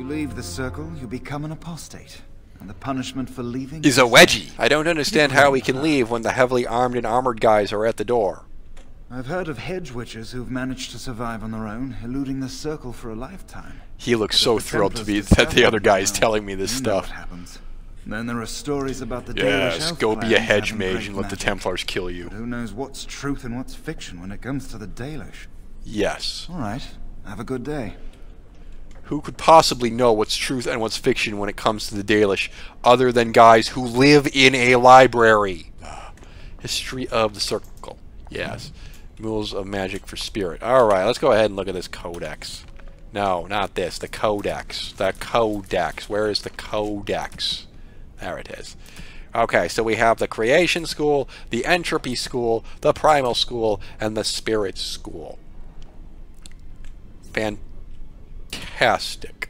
leave the circle, you become an apostate. And the punishment for leaving is a wedgie. I don't understand how we can leave when the heavily armed and armored guys are at the door. I've heard of hedge witches who've managed to survive on their own, eluding the circle for a lifetime. He looks so thrilled to be that the other guy is telling me this stuff. What happens. Then there are stories about the Yes, go be a hedge mage and let the Templars kill you. But who knows what's truth and what's fiction when it comes to the Dalish? Yes. All right. Have a good day. Who could possibly know what's truth and what's fiction when it comes to the Dalish, other than guys who live in a library? History of the Circle. Yes. Rules of Magic for Spirit. Alright, let's go ahead and look at this codex. No, not this. The codex. The codex. Where is the codex? There it is. Okay, so we have the Creation School, the Entropy School, the Primal School, and the Spirit School. Fantastic.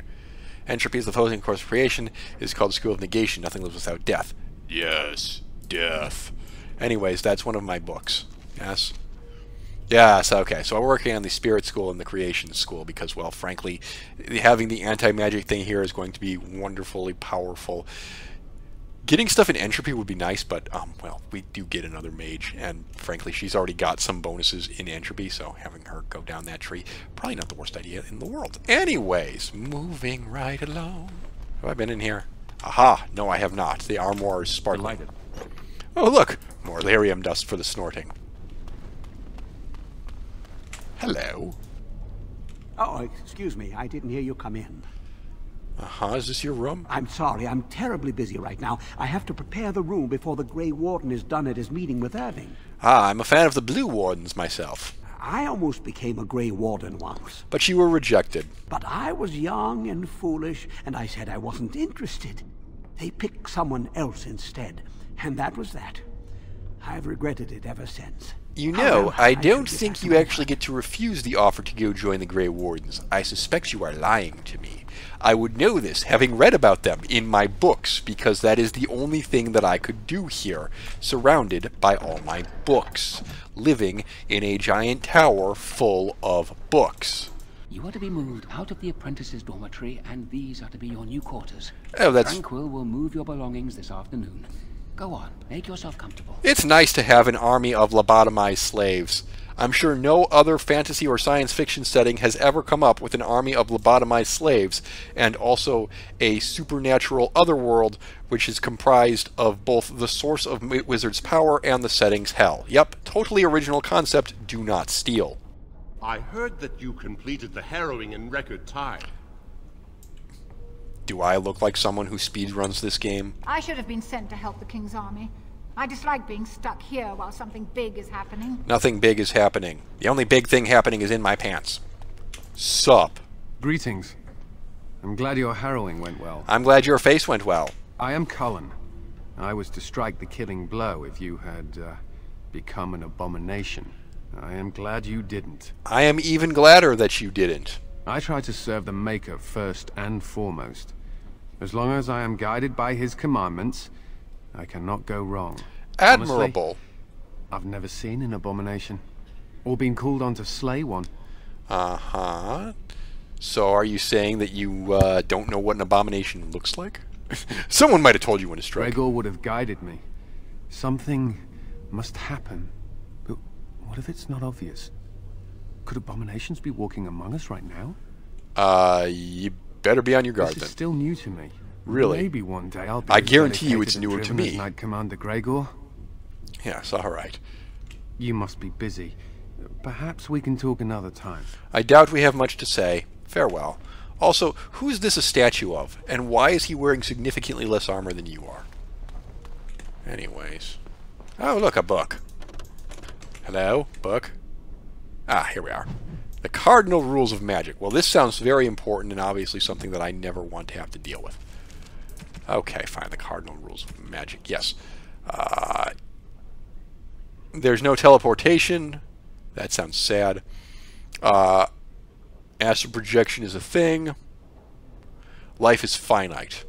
Entropy is the opposing course of creation. It is called the School of Negation. Nothing lives without death. Yes, death. Anyways, that's one of my books. Yes. Yes, okay. So I'm working on the Spirit School and the Creation School because, well, frankly, having the anti-magic thing here is going to be wonderfully powerful. Getting stuff in Entropy would be nice, but, well, we do get another mage, and frankly, she's already got some bonuses in Entropy, so having her go down that tree, probably not the worst idea in the world. Anyways, moving right along. Have I been in here? Aha! No, I have not. The armoire is sparkling. Oh, look! More lyrium dust for the snorting. Hello. Oh, excuse me. I didn't hear you come in. Uh-huh. Is this your room? I'm sorry. I'm terribly busy right now. I have to prepare the room before the Grey Warden is done at his meeting with Irving. Ah, I'm a fan of the Blue Wardens myself. I almost became a Grey Warden once. But you were rejected. But I was young and foolish, and I said I wasn't interested. They picked someone else instead, and that was that. I've regretted it ever since. You know, I don't think you actually get to refuse the offer to go join the Grey Wardens. I suspect you are lying to me. I would know this, having read about them in my books, because that is the only thing that I could do here, surrounded by all my books, living in a giant tower full of books. You are to be moved out of the apprentices' dormitory, and these are to be your new quarters. Oh, that's... Tranquil will move your belongings this afternoon. Go on, make yourself comfortable. It's nice to have an army of lobotomized slaves. I'm sure no other fantasy or science fiction setting has ever come up with an army of lobotomized slaves, and also a supernatural otherworld which is comprised of both the source of Wizard's power and the setting's hell. Yep, totally original concept, do not steal. I heard that you completed the harrowing in record time. Do I look like someone who speedruns this game? I should have been sent to help the King's army. I dislike being stuck here while something big is happening. Nothing big is happening. The only big thing happening is in my pants. Sup? Greetings. I'm glad your harrowing went well. I'm glad your face went well. I am Cullen. I was to strike the killing blow if you had become an abomination. I am glad you didn't. I am even gladder that you didn't. I try to serve the Maker first and foremost. As long as I am guided by his commandments, I cannot go wrong. Admirable. Honestly, I've never seen an abomination, or been called on to slay one. Uh-huh. So are you saying that you don't know what an abomination looks like? Someone might have told you when to strike. Gregor would have guided me. Something must happen. But what if it's not obvious? Could abominations be walking among us right now? You better be on your guard This is then. still new to me. Really? Maybe one day I'll be I as guarantee you it's dedicated and newer to driven me. as Knight Commander Gregor. Yes, alright. You must be busy. Perhaps we can talk another time. I doubt we have much to say. Farewell. Also, who is this a statue of? And why is he wearing significantly less armor than you are? Anyways. Oh, look, a book. Hello? Book? Ah, here we are. The Cardinal Rules of Magic. Well, this sounds very important and obviously something that I never want to have to deal with. Okay, fine. The Cardinal Rules of Magic. Yes. There's no teleportation. That sounds sad. Astral projection is a thing. Life is finite.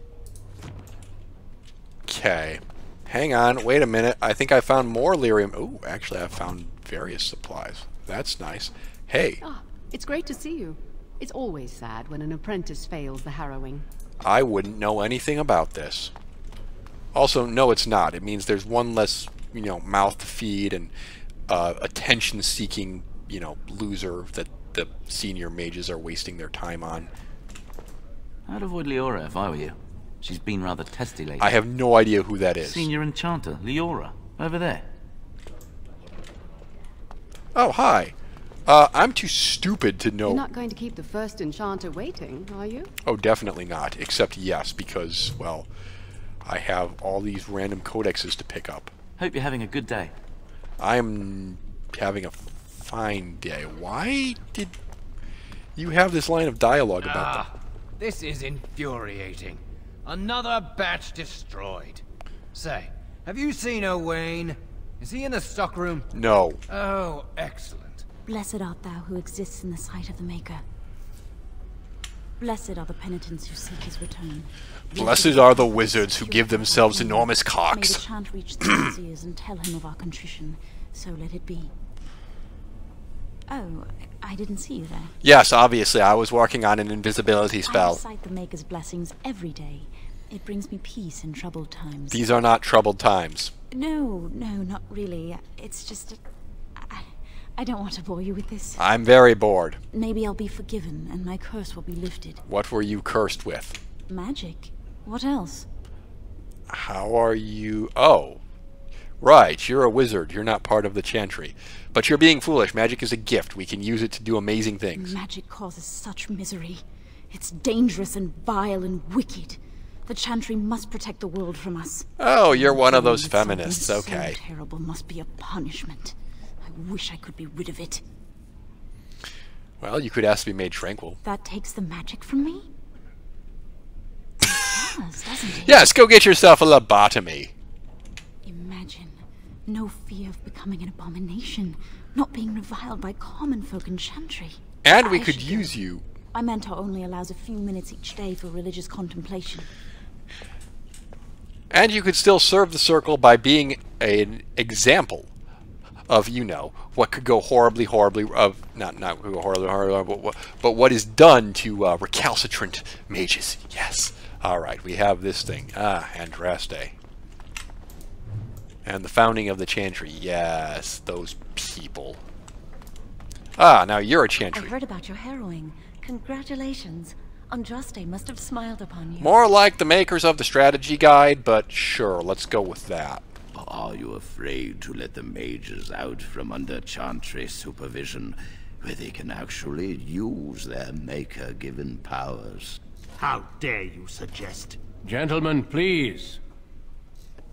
Okay. Hang on. Wait a minute. I think I found more lyrium. Oh, actually, I found various supplies. That's nice. Hey. Ah, it's great to see you. It's always sad when an apprentice fails the harrowing. I wouldn't know anything about this. Also, no, it's not. It means there's one less, you know, mouth to feed and attention-seeking, you know, loser that the senior mages are wasting their time on. I'd avoid Leora if I were you. She's been rather testy lately. I have no idea who that is. Senior Enchanter, Leora, over there. Oh, hi. I'm too stupid to know. You're not going to keep the first enchanter waiting, are you? Oh, definitely not. Except yes, because, well, I have all these random codexes to pick up. Hope you're having a good day. I'm having a fine day. Why did you have this line of dialogue about that? This is infuriating. Another batch destroyed. Say, have you seen Owain? Is he in the stockroom? No. Oh, excellent. Blessed art thou who exists in the sight of the Maker. Blessed are the penitents who seek his return. Blessed are the wizards who give themselves enormous May cocks. the chant reach the king's ears and tell him of our contrition. So let it be. Oh, I didn't see you there. Yes, obviously, I was working on an invisibility I spell. recite the Maker's blessings every day. It brings me peace in troubled times. These are not troubled times. No, not really. It's just... I don't want to bore you with this. I'm very bored. Maybe I'll be forgiven and my curse will be lifted. What were you cursed with? Magic. What else? How are you... Oh. Right, you're a wizard. You're not part of the Chantry. But you're being foolish. Magic is a gift. We can use it to do amazing things. Magic causes such misery. It's dangerous and vile and wicked. The Chantry must protect the world from us. Oh, you're one of those Something feminists. Okay. So terrible must be a punishment. I wish I could be rid of it. Well, you could ask to be made tranquil. That takes the magic from me? It does, doesn't it? Yes, go get yourself a lobotomy. Imagine. No fear of becoming an abomination. Not being reviled by common folk in Chantry. And we I could should use go. you. My mentor only allows a few minutes each day for religious contemplation. And you could still serve the circle by being an example of, you know, what could go horribly, not go horribly, but what is done to recalcitrant mages. Yes. All right, we have this thing. Andraste. And the founding of the Chantry. Yes, those people. Now you're a Chantry. I heard about your harrowing. Congratulations. Andraste must have smiled upon you. More like the makers of the strategy guide, but sure, let's go with that. Are you afraid to let the mages out from under Chantry supervision, where they can actually use their Maker-given powers? How dare you suggest? Gentlemen, please.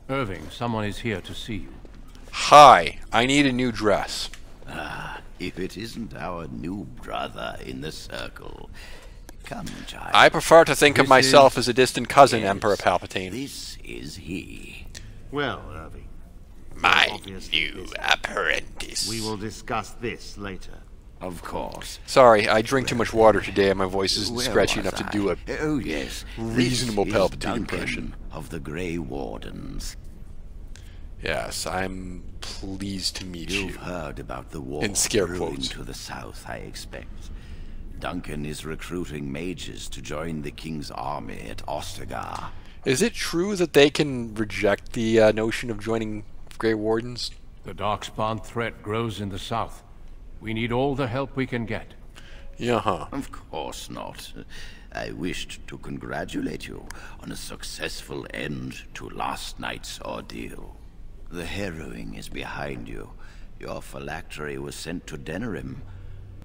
Irving, someone is here to see you. Hi, I need a new dress. If it isn't our new brother in the circle. Come, child. I prefer to think of myself as a distant cousin, Emperor Palpatine. This is he. Well, Irving. My new apprentice. We will discuss this later. Of course. Sorry, I drink too much water today and my voice isn't Where stretchy was enough to I? do a Oh, yes. reasonable This is Palpatine Duncan impression. Of the Grey Wardens. Yes, I'm pleased to meet you. You've heard about the war In scare brewing quotes. to the south, I expect. Duncan is recruiting mages to join the king's army at Ostagar. Is it true that they can reject the notion of joining Grey Wardens? The Darkspawn threat grows in the south. We need all the help we can get. Yeah, Of course not. I wished to congratulate you on a successful end to last night's ordeal. The harrowing is behind you. Your phylactery was sent to Denerim.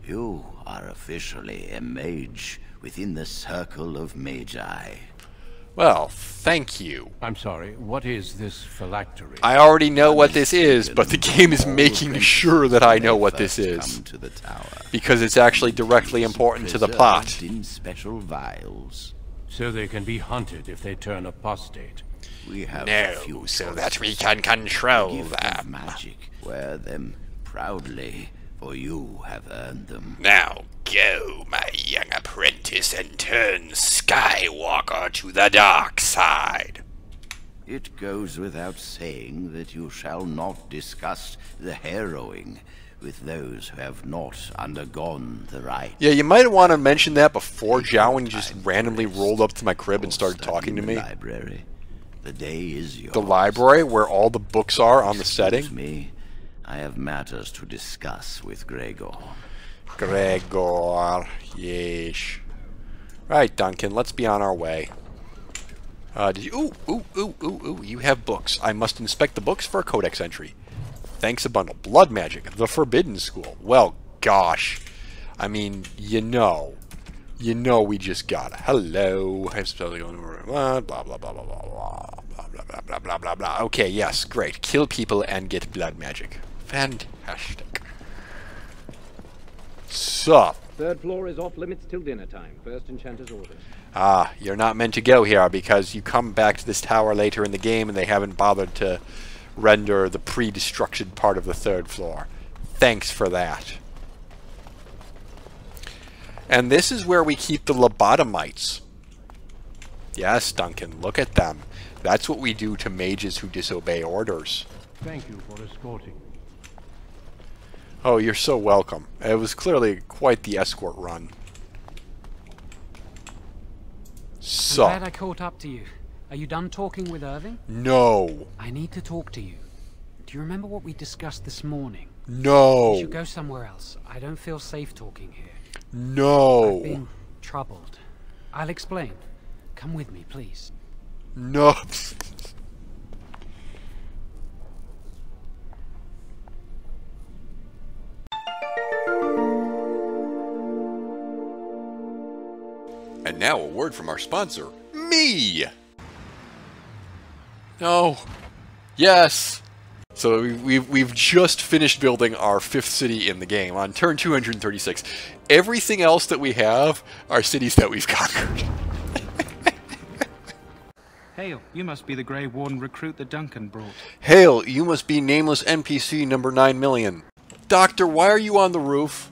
You are officially a mage within the circle of magi. Well, thank you. I'm sorry, what is this phylactery? I already know what this is, but the game is making sure that I know what this is. Come to the tower. Because it's actually directly important to the plot. Preserved in special vials. So they can be hunted if they turn apostate. We have No, so that we can control gift of them. magic. Wear them proudly, for you have earned them. Now go, my young apprentice, and turn Skywalker to the dark side. It goes without saying that you shall not discuss the harrowing with those who have not undergone the rite. Yeah, you might want to mention that before Jowen just randomly rolled up to my crib and started talking to me. Library. The day is yours. The library, where all the books are on the setting? Me, I have matters to discuss with Gregor. Gregor, yeesh. Right, Duncan, let's be on our way. Did you... Ooh, you have books. I must inspect the books for a codex entry. Thanks a bundle. Blood magic. The Forbidden School. Well, gosh. I mean, you know we just got it. Hello. I'm supposed to go over blah, blah, blah, blah, blah, blah, blah, blah, blah, blah, blah, blah. Okay, yes, great. Kill people and get blood magic. Fantastic. Sup? Third floor is off limits till dinner time. First enchanter's orders. Ah, you're not meant to go here because you come back to this tower later in the game and they haven't bothered to render the pre-destruction part of the third floor. Thanks for that. And this is where we keep the lobotomites. Yes, Duncan, look at them. That's what we do to mages who disobey orders. Thank you for escorting. Oh, you're so welcome. It was clearly quite the escort run. So. I'm glad I caught up to you. Are you done talking with Irving? No. I need to talk to you. Do you remember what we discussed this morning? No. We should go somewhere else. I don't feel safe talking here. No. I've been troubled. I'll explain. Come with me, please. No. And now a word from our sponsor, me! No. Yes! So we've just finished building our 5th city in the game on turn 236. Everything else that we have are cities that we've conquered. Hail, you must be the Grey Warden recruit that Duncan brought. Hail, you must be nameless NPC number 9 million. Doctor, why are you on the roof?